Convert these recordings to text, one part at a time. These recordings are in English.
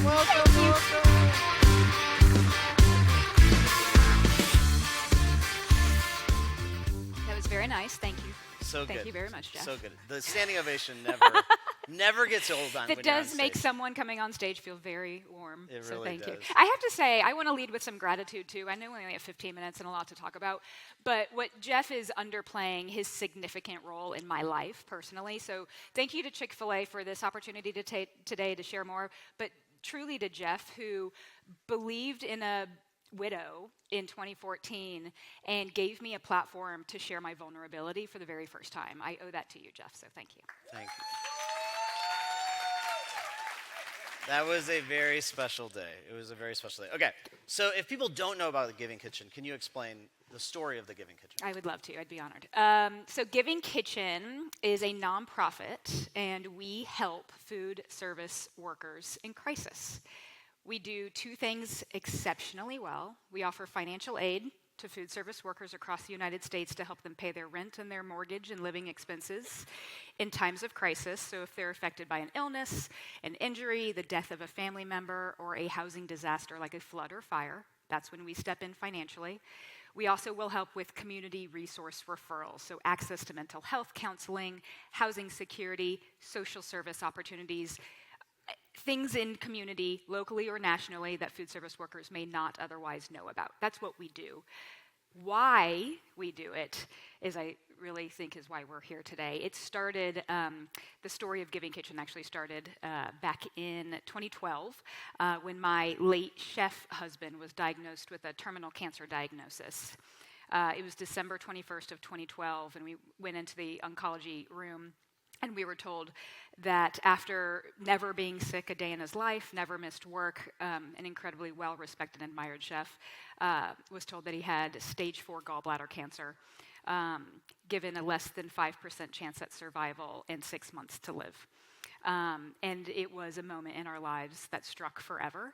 Welcome, welcome. That was very nice. Thank you. So good. Thank you very much, Jeff. So good. The standing ovation never gets old on That when you're on does make stage. someone coming on stage feel very warm. It So really thank you. does. I have to say, I want to lead with some gratitude too. I know we only have 15 minutes and a lot to talk about, but what Jeff is underplaying his significant role in my life personally. So thank you to Chick-fil-A for this opportunity today to share more, but truly to Jeff, who believed in a widow in 2014 and gave me a platform to share my vulnerability for the very first time. I owe that to you, Jeff, so thank you. Thank you. That was a very special day. It was a very special day. Okay, so if people don't know about the Giving Kitchen, can you explain the story of the Giving Kitchen? I would love to. I'd be honored. So Giving Kitchen is a nonprofit, and we help food service workers in crisis. We do two things exceptionally well. We offer financial aid to food service workers across the United States to help them pay their rent and their mortgage and living expenses in times of crisis. So if they're affected by an illness, an injury, the death of a family member, or a housing disaster like a flood or fire, that's when we step in financially. We also will help with community resource referrals, so access to mental health counseling, housing security, social service opportunities, things in community, locally or nationally, that food service workers may not otherwise know about. That's what we do. Why we do it is, I really think, is why we're here today. It started, the story of Giving Kitchen actually started back in 2012 when my late chef husband was diagnosed with a terminal cancer diagnosis. It was December 21st of 2012, and we went into the oncology room. And we were told that after never being sick a day in his life, never missed work, an incredibly well-respected and admired chef, was told that he had stage 4 gallbladder cancer, given a less than 5% chance at survival and 6 months to live. And it was a moment in our lives that struck forever.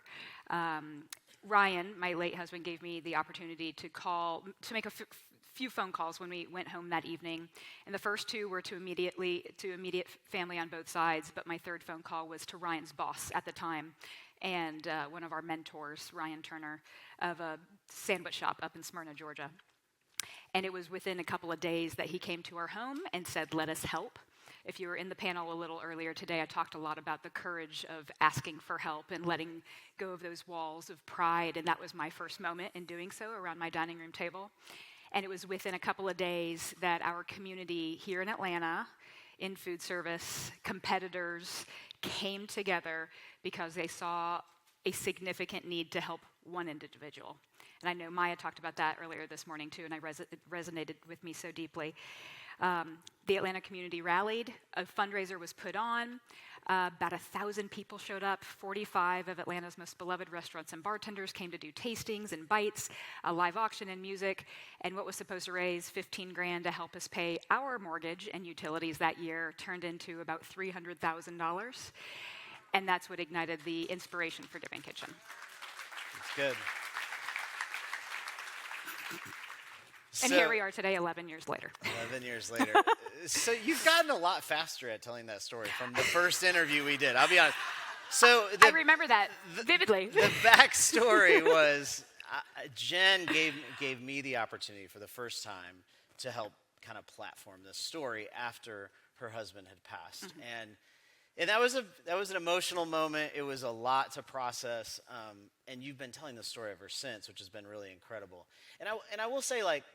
Ryan, my late husband, gave me the opportunity to make a few phone calls when we went home that evening, and the first two were to immediate family on both sides, but my third phone call was to Ryan's boss at the time, and one of our mentors, Ryan Turner, of a sandwich shop up in Smyrna, Georgia. And it was within a couple of days that he came to our home and said, "Let us help." If you were in the panel a little earlier today, I talked a lot about the courage of asking for help and letting go of those walls of pride, and that was my first moment in doing so around my dining room table. And it was within a couple of days that our community here in Atlanta, in food service, competitors, came together because they saw a significant need to help one individual. And I know Maya talked about that earlier this morning too, and it resonated with me so deeply. The Atlanta community rallied, a fundraiser was put on, about 1,000 people showed up, 45 of Atlanta's most beloved restaurants and bartenders came to do tastings and bites, a live auction and music, and what was supposed to raise $15,000 to help us pay our mortgage and utilities that year turned into about $300,000, and that's what ignited the inspiration for Giving Kitchen. It's good. And here we are today, 11 years later. 11 years later. So you've gotten a lot faster at telling that story from the first interview we did. I'll be honest. So I remember that vividly. The backstory was Jen gave me the opportunity for the first time to help kind of platform this story after her husband had passed. Mm-hmm. And that was an emotional moment. It was a lot to process. And you've been telling the story ever since, which has been really incredible. And I will say, like,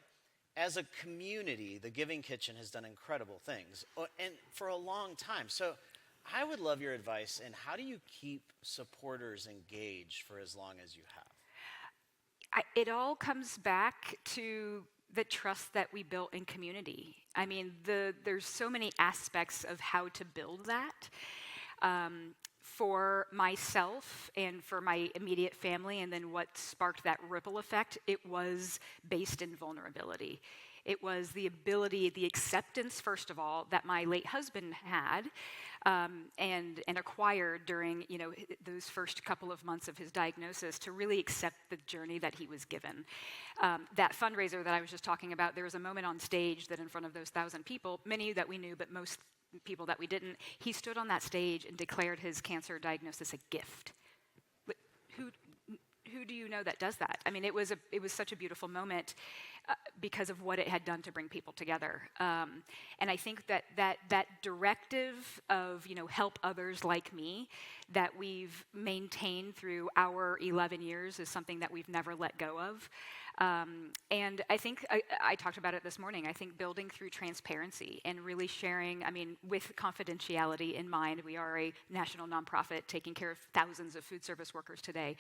as a community, the Giving Kitchen has done incredible things, and for a long time. So I would love your advice, and how do you keep supporters engaged for as long as you have? It all comes back to the trust that we built in community. I mean, there's so many aspects of how to build that. For myself and for my immediate family, and then what sparked that ripple effect, it was based in vulnerability. It was the ability, the acceptance, first of all, that my late husband had and acquired during those first couple of months of his diagnosis, to really accept the journey that he was given. That fundraiser that I was just talking about, there was a moment on stage that in front of those 1,000 people, many that we knew, but most people that we didn't, he stood on that stage and declared his cancer diagnosis a gift. who do you know that does that? I mean, it was such a beautiful moment because of what it had done to bring people together. And I think that directive of, help others like me that we've maintained through our 11 years is something that we've never let go of. And I think I talked about it this morning. I think building through transparency and really sharing, with confidentiality in mind. We are a national nonprofit taking care of thousands of food service workers today,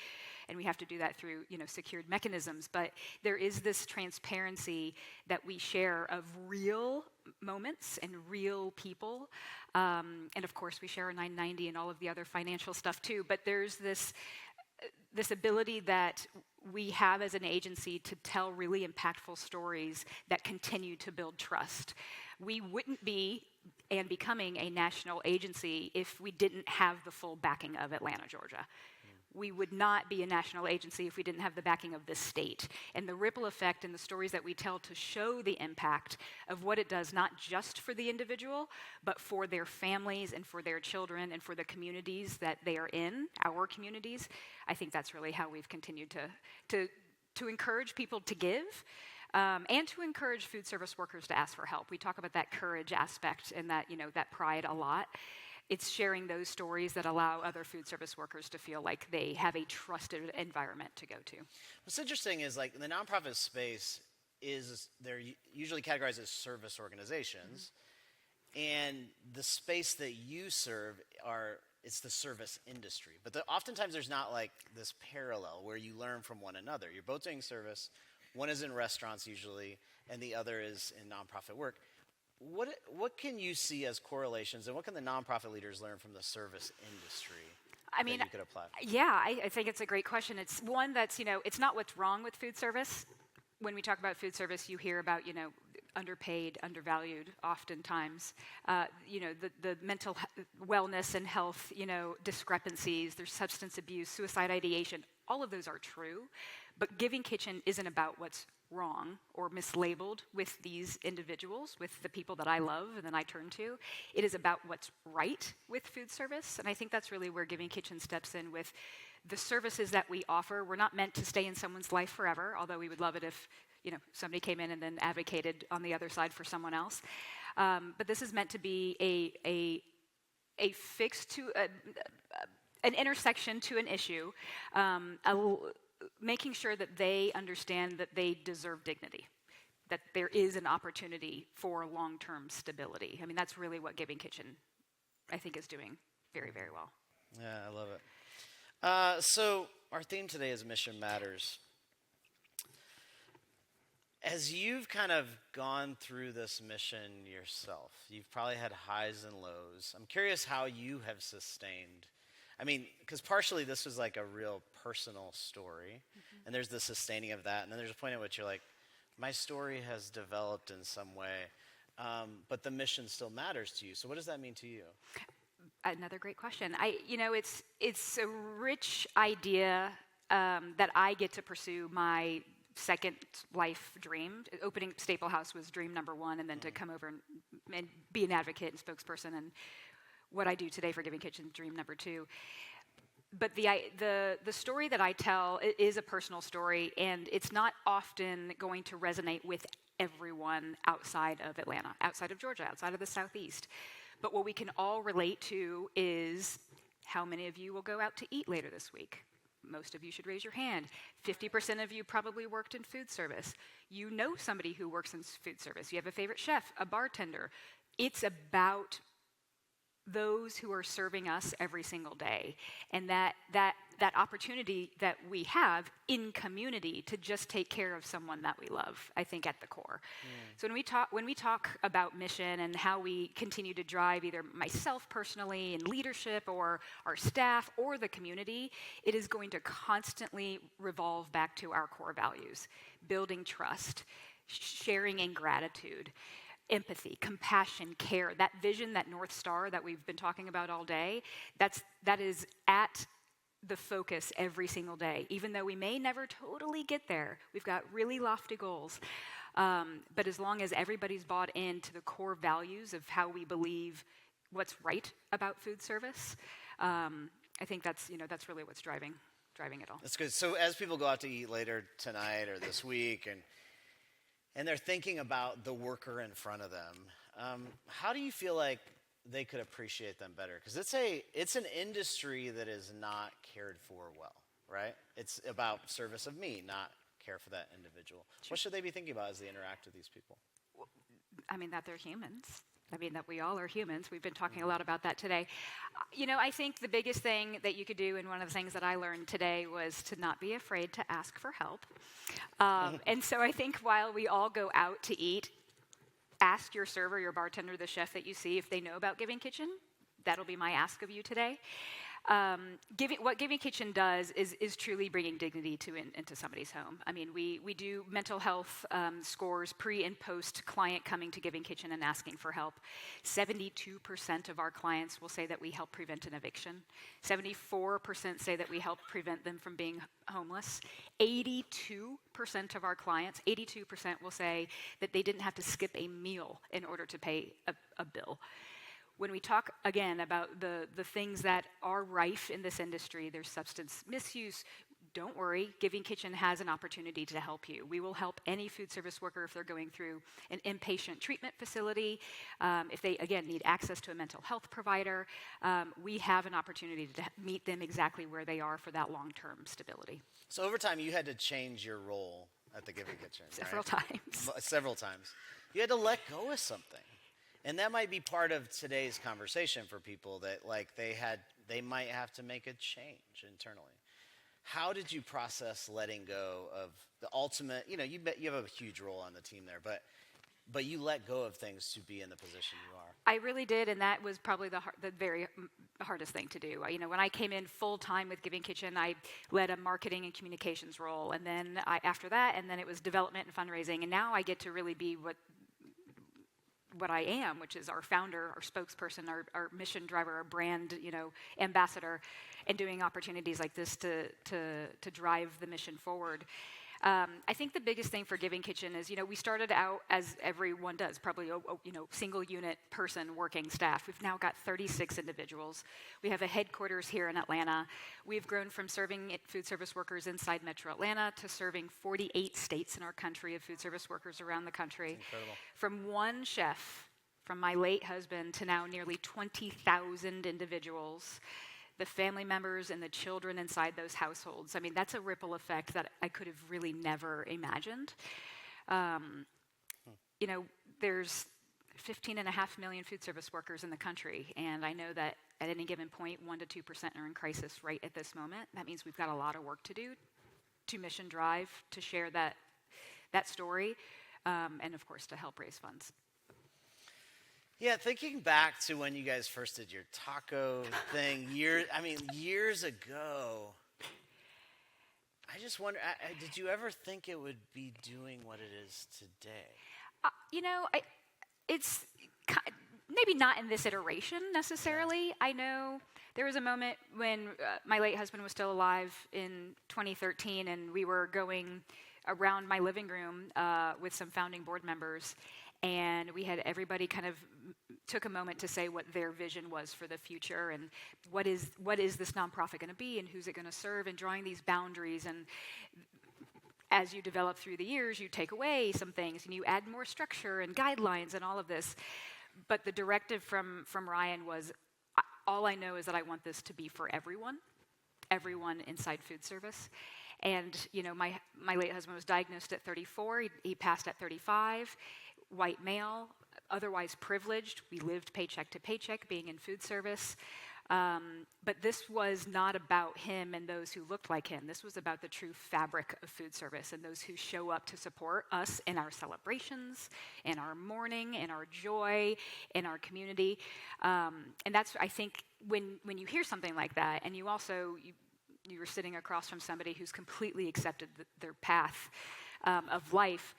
and we have to do that through, secured mechanisms. But there is this transparency that we share of real moments and real people. And of course, we share our 990 and all of the other financial stuff too. But there's this ability that we have as an agency to tell really impactful stories that continue to build trust. We wouldn't be and becoming a national agency if we didn't have the full backing of Atlanta, Georgia. We would not be a national agency if we didn't have the backing of this state. And the ripple effect and the stories that we tell to show the impact of what it does, not just for the individual, but for their families and for their children and for the communities that they are in, our communities. I think that's really how we've continued to encourage people to give. And to encourage food service workers to ask for help. We talk about that courage aspect and that, that pride a lot. It's sharing those stories that allow other food service workers to feel like they have a trusted environment to go to. What's interesting is the nonprofit space they're usually categorized as service organizations, and the space that you serve it's the service industry. But oftentimes there's not this parallel where you learn from one another. You're both doing service. One is in restaurants usually, and the other is in nonprofit work. What can you see as correlations, and what can the nonprofit leaders learn from the service industry that you could apply? Yeah, I think it's a great question. It's one that's, it's not what's wrong with food service. When we talk about food service, you hear about, underpaid, undervalued oftentimes. The mental wellness and health, discrepancies, there's substance abuse, suicide ideation. All of those are true. But Giving Kitchen isn't about what's wrong or mislabeled with these individuals, with the people that I love and then I turn to. It is about what's right with food service. And I think that's really where Giving Kitchen steps in with the services that we offer. We're not meant to stay in someone's life forever, although we would love it if somebody came in and then advocated on the other side for someone else. But this is meant to be a fix to an intersection to an issue, making sure that they understand that they deserve dignity, that there is an opportunity for long-term stability. That's really what Giving Kitchen, I think, is doing very, very well. Yeah, I love it. So our theme today is Mission Matters. As you've kind of gone through this mission yourself, you've probably had highs and lows. I'm curious how you have sustained. Because partially this was a real personal story, and there's the sustaining of that, and then there's a point at which you're like, my story has developed in some way, but the mission still matters to you. So what does that mean to you? Another great question. It's a rich idea that I get to pursue my second life dream. Opening Staple House was dream number one, and then to come over and be an advocate and spokesperson, and what I do today for Giving Kitchen, dream number two. But the story that I tell is a personal story, and it's not often going to resonate with everyone outside of Atlanta, outside of Georgia, outside of the Southeast. But what we can all relate to is how many of you will go out to eat later this week? Most of you should raise your hand. 50% of you probably worked in food service. You know somebody who works in food service. You have a favorite chef, a bartender. It's about those who are serving us every single day, and that opportunity that we have in community to just take care of someone that we love, I think, at the core. So when we talk about mission and how we continue to drive either myself personally in leadership or our staff or the community, it is going to constantly revolve back to our core values: building trust, sharing in gratitude, empathy, compassion, care, that vision, that North Star that we've been talking about all day, that is at the focus every single day. Even though we may never totally get there, we've got really lofty goals. But as long as everybody's bought into the core values of how we believe what's right about food service, I think that's really what's driving. driving it all. That's good. So as people go out to eat later tonight or this week, and they're thinking about the worker in front of them, how do you feel like they could appreciate them better? Because it's an industry that is not cared for well, right? It's about service of me, not care for that individual. Sure. What should they be thinking about as they interact with these people? I mean, that they're humans. I mean, that we all are humans. We've been talking a lot about that today. I think the biggest thing that you could do, and one of the things that I learned today, was to not be afraid to ask for help. And so I think while we all go out to eat, ask your server, your bartender, the chef that you see if they know about Giving Kitchen. That'll be my ask of you today. What Giving Kitchen does is truly bringing dignity into somebody's home. I mean, we do mental health scores pre and post client coming to Giving Kitchen and asking for help. 72% of our clients will say that we help prevent an eviction. 74% say that we help prevent them from being homeless. 82% of our clients, 82% will say that they didn't have to skip a meal in order to pay a bill. When we talk, again, about the things that are rife in this industry, there's substance misuse, don't worry, Giving Kitchen has an opportunity to help you. We will help any food service worker if they're going through an inpatient treatment facility, if they, again, need access to a mental health provider. We have an opportunity to meet them exactly where they are for that long-term stability. So over time, you had to change your role at the Giving Kitchen, Several right? times. Several times. You had to let go of something. And that might be part of today's conversation for people that they might have to make a change internally. How did you process letting go of the ultimate, you have a huge role on the team there, but you let go of things to be in the position you are. I really did, and that was probably the very hardest thing to do. When I came in full time with Giving Kitchen, I led a marketing and communications role, and then after that, and then it was development and fundraising, and now I get to really be what I am, which is our founder, our spokesperson, our mission driver, our brand, ambassador, and doing opportunities like this to drive the mission forward. I think the biggest thing for Giving Kitchen is, we started out as everyone does, probably a single unit person working staff. We've now got 36 individuals. We have a headquarters here in Atlanta. We've grown from serving food service workers inside Metro Atlanta to serving 48 states in our country of food service workers around the country. That's incredible. From one chef, from my late husband, to now nearly 20,000 individuals, the family members and the children inside those households. I mean, that's a ripple effect that I could have really never imagined. There's 15.5 million food service workers in the country, and I know that at any given point, 1% to 2% are in crisis right at this moment. That means we've got a lot of work to do to mission drive, to share that story, and of course, to help raise funds. Yeah, thinking back to when you guys first did your taco thing years ago, I just wonder, did you ever think it would be doing what it is today? It's maybe not in this iteration necessarily. Yeah. I know there was a moment when my late husband was still alive in 2013, and we were going around my living room with some founding board members, and we had everybody kind of took a moment to say what their vision was for the future, and what is this nonprofit going to be, and who's it going to serve, and drawing these boundaries. And as you develop through the years, you take away some things and you add more structure and guidelines and all of this. But the directive from Ryan was, all I know is that I want this to be for everyone inside food service. And my late husband was diagnosed at 34. He passed at 35. White male, otherwise privileged. We lived paycheck to paycheck, being in food service. But this was not about him and those who looked like him. This was about the true fabric of food service and those who show up to support us in our celebrations, in our mourning, in our joy, in our community. And that's, I think, when you hear something like that, and you were sitting across from somebody who's completely accepted their path of life,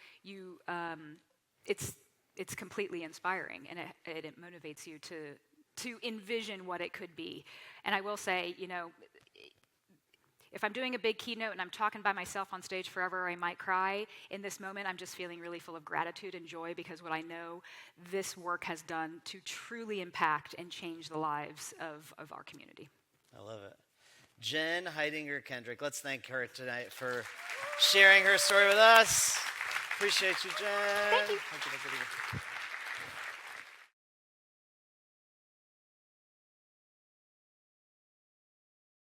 it's completely inspiring, and it motivates you to envision what it could be. And I will say, if I'm doing a big keynote and I'm talking by myself on stage forever, I might cry. In this moment, I'm just feeling really full of gratitude and joy because what I know this work has done to truly impact and change the lives of our community. I love it. Jen Hidinger Kendrick. Let's thank her tonight for sharing her story with us. Appreciate you, Jen. Thank you. Thank you.